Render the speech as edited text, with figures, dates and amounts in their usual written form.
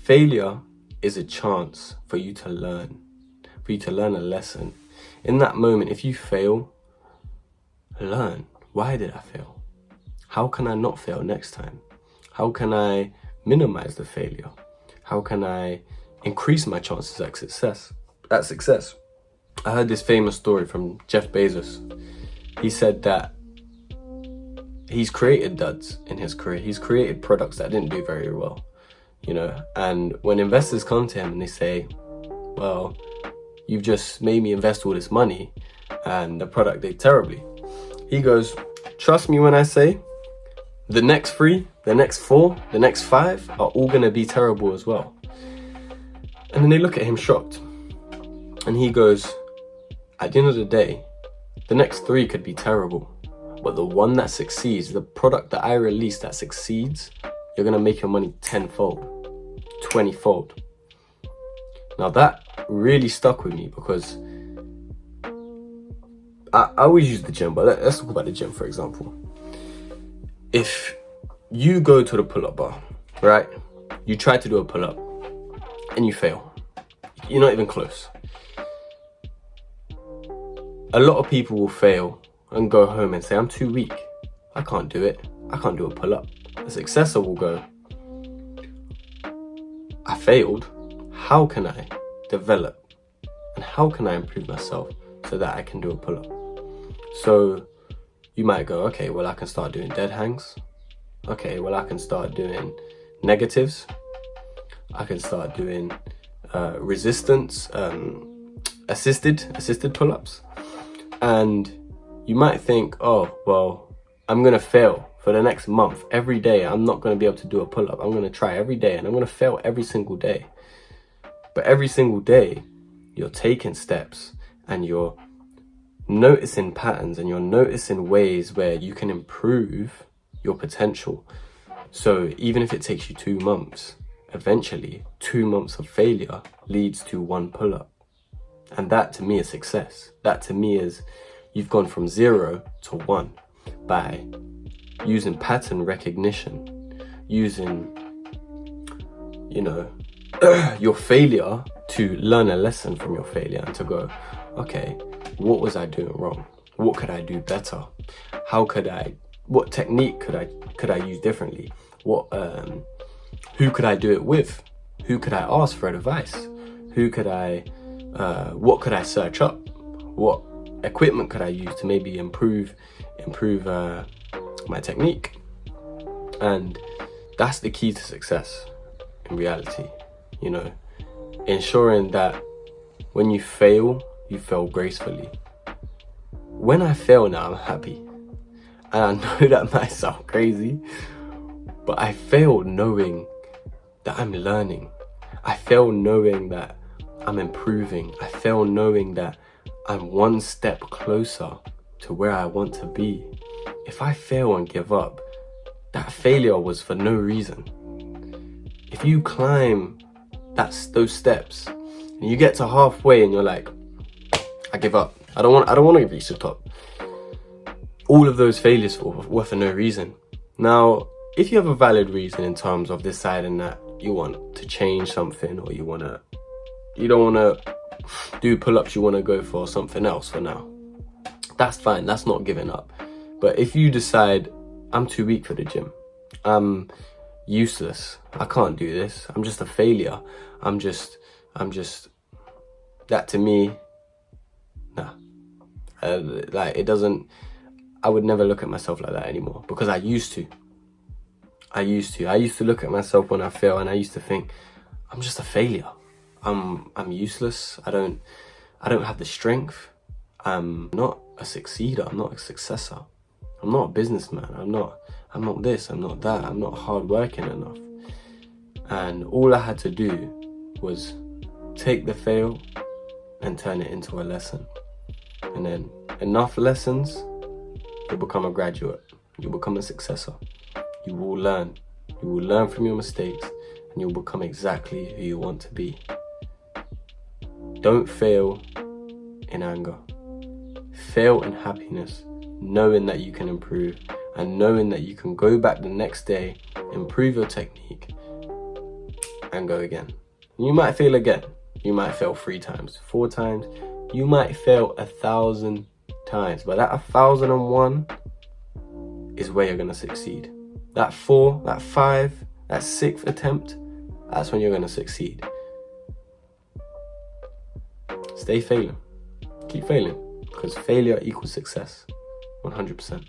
Failure is a chance for you to learn, a lesson. In that moment, if you fail, learn. Why did I fail? How can I not fail next time? How can I minimize the failure? How can I increase my chances at success? I heard this famous story from Jeff Bezos. He said that he's created duds in his career. He's created products that didn't do very well, and when investors come to him and they say, well, you've just made me invest all this money and the product did terribly, he goes, trust me when I say the next 3, the next 4, the next 5 are all going to be terrible as well. And then they look at him shocked, and he goes, at the end of the day, the next 3 could be terrible, but the one that succeeds, the product that I release that succeeds, you're going to make your money 10-fold, 20-fold. Now that really stuck with me because I always use the gym, but let's talk about the gym, for example. If you go to the pull-up bar, right? You try to do a pull-up and you fail. You're not even close. A lot of people will fail and go home and say, I'm too weak. I can't do it. I can't do a pull-up. A successor will go, I failed. How can I develop? And how can I improve myself so that I can do a pull-up? So you might go, okay, well, I can start doing dead hangs. Okay, well, I can start doing negatives. I can start doing resistance, assisted pull-ups. And you might think, oh, well, I'm going to fail for the next month. Every day, I'm not going to be able to do a pull-up. I'm going to try every day and I'm going to fail every single day. But every single day, you're taking steps and you're noticing patterns and you're noticing ways where you can improve your potential. So even if it takes you 2 months, eventually 2 months of failure leads to 1 pull-up. And that to me is success. That to me is you've gone from 0 to 1 by using pattern recognition, using, your failure to learn a lesson from your failure and to go, okay, what was I doing wrong? What could I do better? What technique could I use differently? Who could I do it with? Who could I ask for advice? What could I search up? What equipment could I use to maybe improve my technique? And that's the key to success in reality, ensuring that when you fail gracefully. When I fail now, I'm happy. And I know that might sound crazy, but I fail knowing that I'm learning. I fail knowing that I'm improving. I fail knowing that I'm 1 step closer to where I want to be. If I fail and give up, that failure was for no reason. If you climb those steps and you get to halfway and you're like, I give up. I don't want to reach the top. All of those failures were for no reason. Now, if you have a valid reason in terms of deciding that you want to change something or you don't want to do pull-ups, you want to go for something else for now, that's fine. That's not giving up. But if you decide, I'm too weak for the gym, I'm useless, I can't do this, I'm just a failure, I'm just that to me, nah. I would never look at myself like that anymore, because I used to look at myself when I fail and I used to think, I'm just a failure. I'm useless. I don't have the strength. I'm not a succeeder. I'm not a successor. I'm not a businessman. I'm not this. I'm not that. I'm not hardworking enough. And all I had to do was take the fail and turn it into a lesson. And then enough lessons, you'll become a graduate. You'll become a successor. You will learn. You will learn from your mistakes and you'll become exactly who you want to be. Don't fail in anger. Fail in happiness, knowing that you can improve and knowing that you can go back the next day, improve your technique, and go again. You might fail again. You might fail 3 times, 4 times. You might fail 1,000 times, but that 1,001 is where you're going to succeed. That 4, that 5, that 6th attempt, that's when you're going to succeed. Stay failing. Keep failing, because failure equals success. 100%.